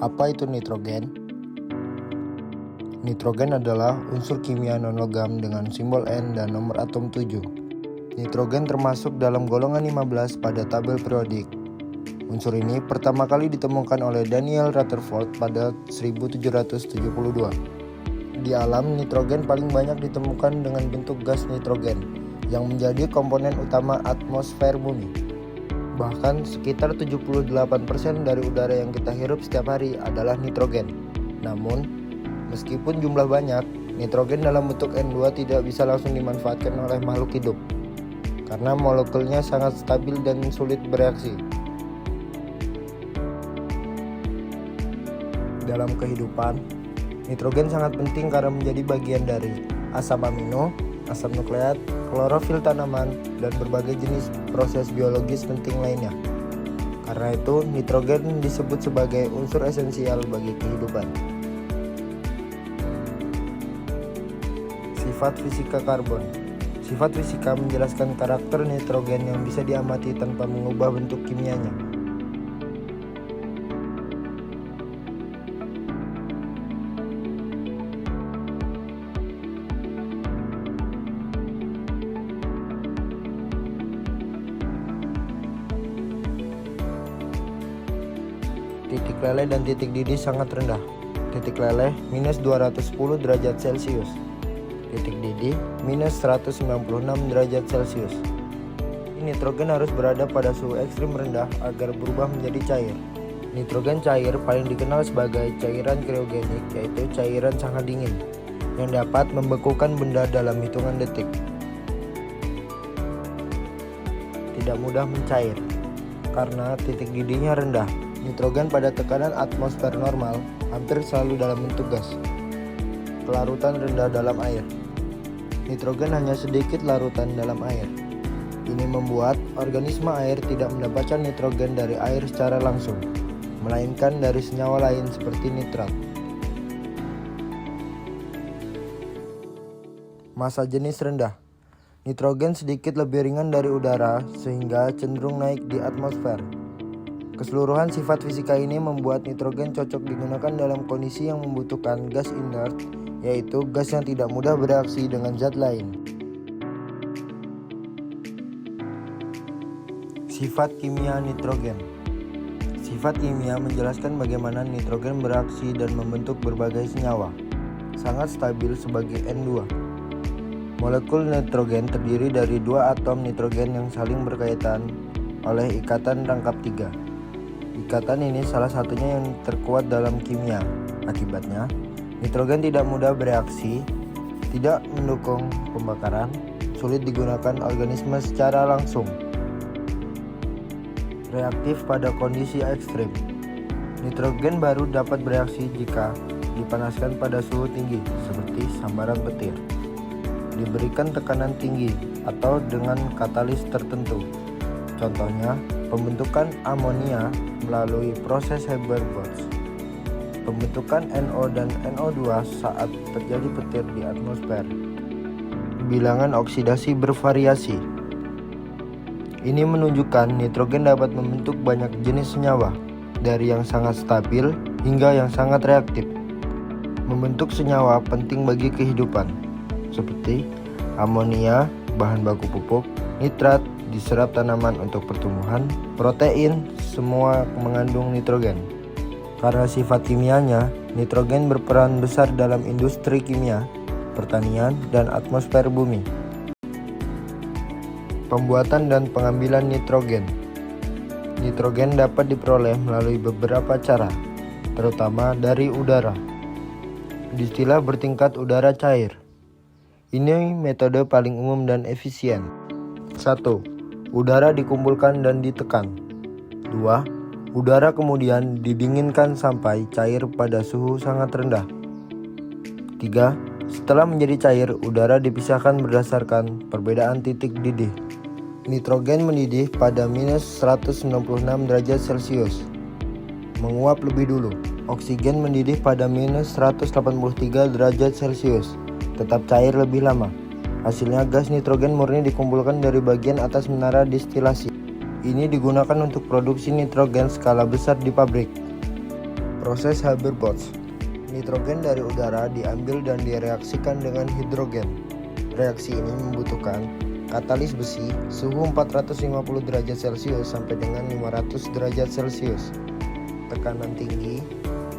Apa itu nitrogen? Nitrogen adalah unsur kimia non-logam dengan simbol N dan nomor atom 7. Nitrogen termasuk dalam golongan 15 pada tabel periodik. Unsur ini pertama kali ditemukan oleh Daniel Rutherford pada 1772. Di alam, nitrogen paling banyak ditemukan dengan bentuk gas nitrogen yang menjadi komponen utama atmosfer bumi. Bahkan sekitar 78% dari udara yang kita hirup setiap hari adalah nitrogen. Namun, meskipun jumlah banyak, nitrogen dalam bentuk N2 tidak bisa langsung dimanfaatkan oleh makhluk hidup karena molekulnya sangat stabil dan sulit bereaksi. Dalam kehidupan, nitrogen sangat penting karena menjadi bagian dari asam amino, asam nukleat, klorofil tanaman, dan berbagai jenis proses biologis penting lainnya. Karena itu, nitrogen disebut sebagai unsur esensial bagi kehidupan. Sifat fisika karbon. Sifat fisika menjelaskan karakter nitrogen yang bisa diamati tanpa mengubah bentuk kimianya. Titik leleh dan titik didih sangat rendah. Titik leleh minus 210 derajat Celcius. Titik didih minus 196 derajat Celcius. Nitrogen harus berada pada suhu ekstrim rendah agar berubah menjadi cair. Nitrogen cair paling dikenal sebagai cairan kriogenik, yaitu cairan sangat dingin yang dapat membekukan benda dalam hitungan detik. Tidak mudah mencair karena titik didihnya rendah. Nitrogen pada tekanan atmosfer normal hampir selalu dalam bentuk gas. Kelarutan rendah dalam air. Nitrogen hanya sedikit larutan dalam air. Ini membuat organisme air tidak mendapatkan nitrogen dari air secara langsung, melainkan dari senyawa lain seperti nitrat. Massa jenis rendah. Nitrogen sedikit lebih ringan dari udara sehingga cenderung naik di atmosfer. Keseluruhan sifat fisika ini membuat nitrogen cocok digunakan dalam kondisi yang membutuhkan gas inert, yaitu gas yang tidak mudah bereaksi dengan zat lain. Sifat kimia nitrogen. Sifat kimia menjelaskan bagaimana nitrogen bereaksi dan membentuk berbagai senyawa. Sangat stabil sebagai N2. Molekul nitrogen terdiri dari dua atom nitrogen yang saling berkaitan oleh ikatan rangkap 3. Ikatan ini salah satunya yang terkuat dalam kimia. Akibatnya, nitrogen tidak mudah bereaksi, tidak mendukung pembakaran, sulit digunakan organisme secara langsung. Reaktif pada kondisi ekstrim. Nitrogen baru dapat bereaksi jika dipanaskan pada suhu tinggi, seperti sambaran petir, diberikan tekanan tinggi, atau dengan katalis tertentu. Contohnya, pembentukan amonia melalui proses Haber-Bosch, pembentukan NO dan NO2 saat terjadi petir di atmosfer. Bilangan oksidasi bervariasi. Ini menunjukkan nitrogen dapat membentuk banyak jenis senyawa, dari yang sangat stabil hingga yang sangat reaktif. Membentuk senyawa penting bagi kehidupan, seperti amonia, bahan baku pupuk, nitrat, diserap tanaman untuk pertumbuhan, protein, semua mengandung nitrogen. Karena sifat kimianya, nitrogen berperan besar dalam industri kimia, pertanian, dan atmosfer bumi. Pembuatan dan pengambilan nitrogen. Nitrogen dapat diperoleh melalui beberapa cara, terutama dari udara. Distilah bertingkat udara cair. Ini metode paling umum dan efisien. 1. Udara dikumpulkan dan ditekan. 2. Udara kemudian didinginkan sampai cair pada suhu sangat rendah. 3. Setelah menjadi cair, udara dipisahkan berdasarkan perbedaan titik didih. Nitrogen mendidih pada minus 196 derajat Celcius. Menguap lebih dulu. Oksigen mendidih pada minus 183 derajat Celcius. Tetap cair lebih lama. Hasilnya gas nitrogen murni dikumpulkan dari bagian atas menara distilasi. Ini digunakan untuk produksi nitrogen skala besar di pabrik. Proses Haber-Bosch. Nitrogen dari udara diambil dan direaksikan dengan hidrogen. Reaksi ini membutuhkan katalis besi suhu 450 derajat Celcius sampai dengan 500 derajat Celcius. Tekanan tinggi.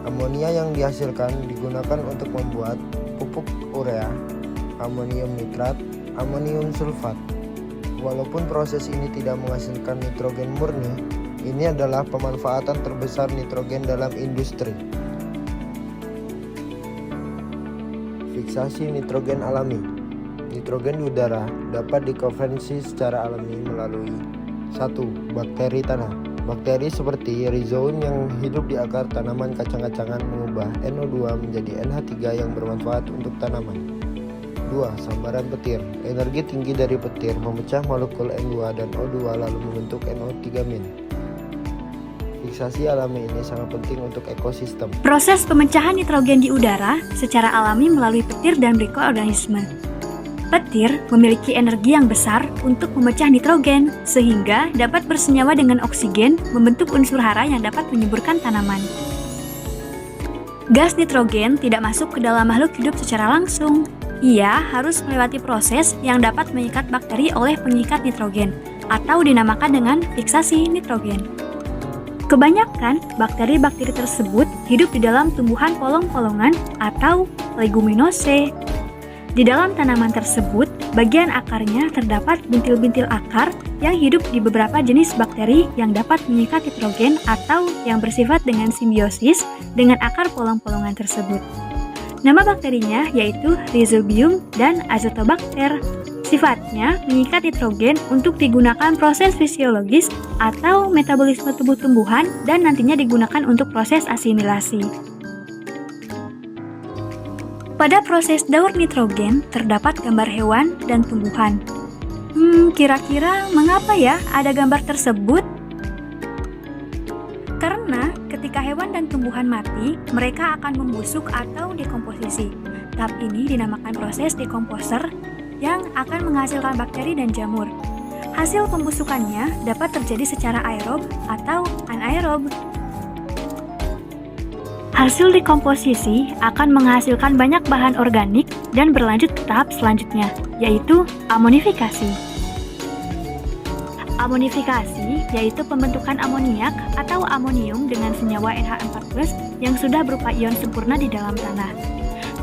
Amonia yang dihasilkan digunakan untuk membuat pupuk urea, amonium nitrat, amonium sulfat. Walaupun proses ini tidak menghasilkan nitrogen murni, ini adalah pemanfaatan terbesar nitrogen dalam industri. Fiksasi nitrogen alami. Nitrogen di udara dapat dikonversi secara alami melalui 1. Bakteri tanah. Bakteri seperti rhizoum yang hidup di akar tanaman kacang-kacangan mengubah NO2 menjadi NH3 yang bermanfaat untuk tanaman. 2. Sambaran petir. Energi tinggi dari petir memecah molekul N2 dan O2 lalu membentuk NO3-. Fiksasi alami ini sangat penting untuk ekosistem. Proses pemecahan nitrogen di udara secara alami melalui petir dan mikroorganisme. Petir memiliki energi yang besar untuk memecah nitrogen, sehingga dapat bersenyawa dengan oksigen, membentuk unsur hara yang dapat menyuburkan tanaman. Gas nitrogen tidak masuk ke dalam makhluk hidup secara langsung. Ia harus melewati proses yang dapat mengikat bakteri oleh pengikat nitrogen, atau dinamakan dengan fiksasi nitrogen. Kebanyakan bakteri-bakteri tersebut hidup di dalam tumbuhan polong-polongan atau leguminosae. Di dalam tanaman tersebut, bagian akarnya terdapat bintil-bintil akar yang hidup di beberapa jenis bakteri yang dapat mengikat nitrogen atau yang bersifat dengan simbiosis dengan akar polong-polongan tersebut. Nama bakterinya yaitu Rhizobium dan Azotobacter. Sifatnya mengikat nitrogen untuk digunakan proses fisiologis atau metabolisme tubuh tumbuhan dan nantinya digunakan untuk proses asimilasi. Pada proses daur nitrogen terdapat gambar hewan dan tumbuhan. Kira-kira mengapa ya ada gambar tersebut? Karena ketika hewan dan tumbuhan mati, mereka akan membusuk atau dekomposisi. Tahap ini dinamakan proses dekomposer yang akan menghasilkan bakteri dan jamur. Hasil pembusukannya dapat terjadi secara aerob atau anaerob. Hasil dekomposisi akan menghasilkan banyak bahan organik dan berlanjut ke tahap selanjutnya, yaitu amonifikasi. Amonifikasi yaitu pembentukan amoniak atau amonium dengan senyawa NH4+ yang sudah berupa ion sempurna di dalam tanah.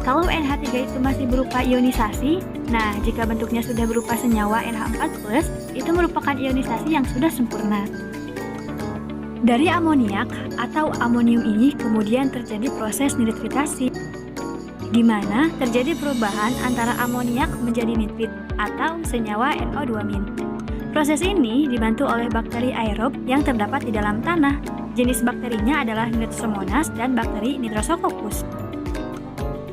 Kalau NH3 itu masih berupa ionisasi, nah jika bentuknya sudah berupa senyawa NH4+, itu merupakan ionisasi yang sudah sempurna. Dari amoniak atau amonium ini kemudian terjadi proses nitritasi, di mana terjadi perubahan antara amoniak menjadi nitrit atau senyawa NO2-. Proses ini dibantu oleh bakteri aerob yang terdapat di dalam tanah. Jenis bakterinya adalah Nitrosomonas dan bakteri Nitrosococcus.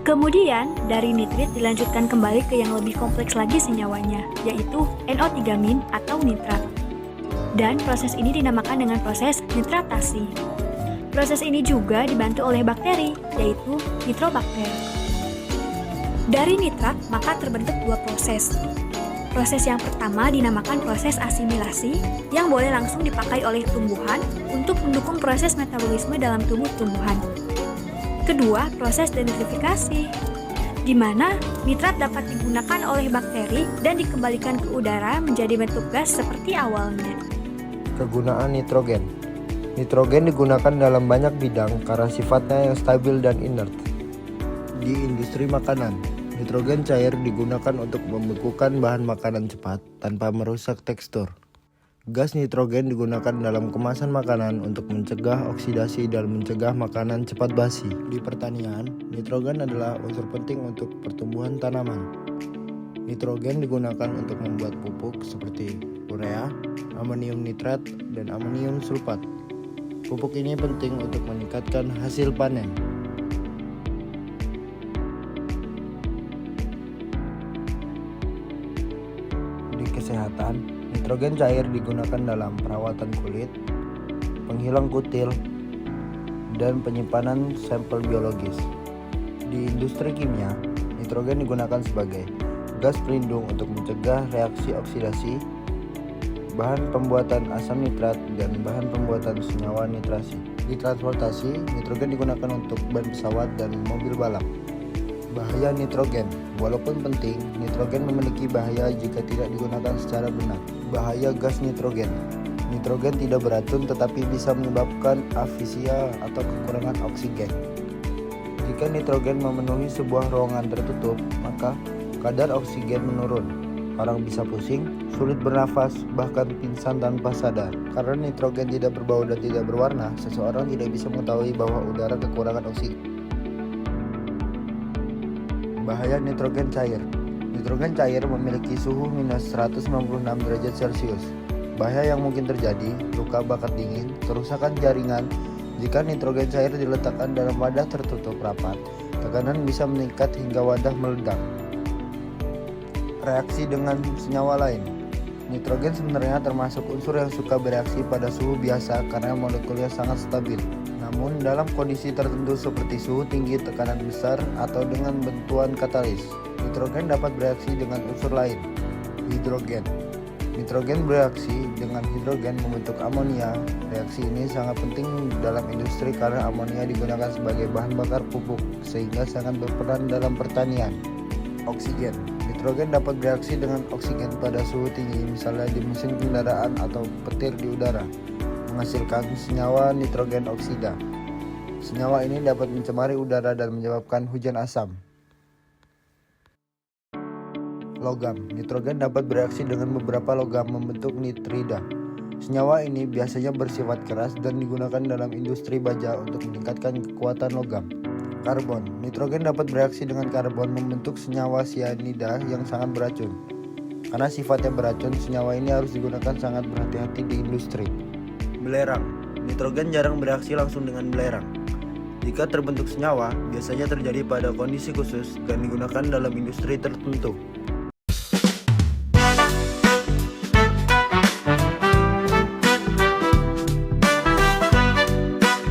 Kemudian dari nitrit dilanjutkan kembali ke yang lebih kompleks lagi senyawanya, yaitu NO3- atau nitrat. Dan proses ini dinamakan dengan proses nitratasi. Proses ini juga dibantu oleh bakteri, yaitu nitrobakter. Dari nitrat maka terbentuk dua proses. Proses yang pertama dinamakan proses asimilasi, yang boleh langsung dipakai oleh tumbuhan untuk mendukung proses metabolisme dalam tubuh tumbuhan. Kedua, proses denitrifikasi, di mana nitrat dapat digunakan oleh bakteri dan dikembalikan ke udara menjadi bentuk gas seperti awalnya. Kegunaan nitrogen. Nitrogen digunakan dalam banyak bidang karena sifatnya yang stabil dan inert. Di industri makanan, nitrogen cair digunakan untuk membekukan bahan makanan cepat tanpa merusak tekstur. Gas nitrogen digunakan dalam kemasan makanan untuk mencegah oksidasi dan mencegah makanan cepat basi. Di pertanian, nitrogen adalah unsur penting untuk pertumbuhan tanaman. Nitrogen digunakan untuk membuat pupuk seperti urea, amonium nitrat, dan amonium sulfat. Pupuk ini penting untuk meningkatkan hasil panen. Di kesehatan, nitrogen cair digunakan dalam perawatan kulit, penghilang kutil, dan penyimpanan sampel biologis. Di industri kimia, nitrogen digunakan sebagai gas pelindung untuk mencegah reaksi oksidasi, bahan pembuatan asam nitrat, dan bahan pembuatan senyawa nitrasi. Di transportasi, nitrogen digunakan untuk ban pesawat dan mobil balap. Bahaya nitrogen. Walaupun penting, nitrogen memiliki bahaya jika tidak digunakan secara benar. Bahaya gas nitrogen. Nitrogen tidak beracun tetapi bisa menyebabkan afisia atau kekurangan oksigen. Jika nitrogen memenuhi sebuah ruangan tertutup, maka kadar oksigen menurun. Orang bisa pusing, sulit bernafas, bahkan pingsan tanpa sadar. Karena nitrogen tidak berbau dan tidak berwarna, seseorang tidak bisa mengetahui bahwa udara kekurangan oksigen. Bahaya nitrogen cair. Nitrogen cair memiliki suhu minus 196 derajat Celcius. Bahaya yang mungkin terjadi, luka bakat dingin, kerusakan jaringan. Jika nitrogen cair diletakkan dalam wadah tertutup rapat, tekanan bisa meningkat hingga wadah meledak. Reaksi dengan senyawa lain. Nitrogen sebenarnya termasuk unsur yang suka bereaksi pada suhu biasa karena molekulnya sangat stabil. Namun dalam kondisi tertentu seperti suhu tinggi, tekanan besar, atau dengan bantuan katalis, nitrogen dapat bereaksi dengan unsur lain. Hidrogen. Nitrogen bereaksi dengan hidrogen membentuk amonia. Reaksi ini sangat penting dalam industri karena amonia digunakan sebagai bahan bakar pupuk sehingga sangat berperan dalam pertanian. Oksigen. Nitrogen dapat bereaksi dengan oksigen pada suhu tinggi, misalnya di mesin kendaraan atau petir di udara, menghasilkan senyawa nitrogen oksida. Senyawa ini dapat mencemari udara dan menyebabkan hujan asam. Logam. Nitrogen dapat bereaksi dengan beberapa logam membentuk nitrida. Senyawa ini biasanya bersifat keras dan digunakan dalam industri baja untuk meningkatkan kekuatan logam. Karbon. Nitrogen dapat bereaksi dengan karbon membentuk senyawa sianida yang sangat beracun. Karena sifatnya beracun, senyawa ini harus digunakan sangat berhati-hati di industri. Belerang. Nitrogen jarang bereaksi langsung dengan belerang. Jika terbentuk senyawa, biasanya terjadi pada kondisi khusus dan digunakan dalam industri tertentu.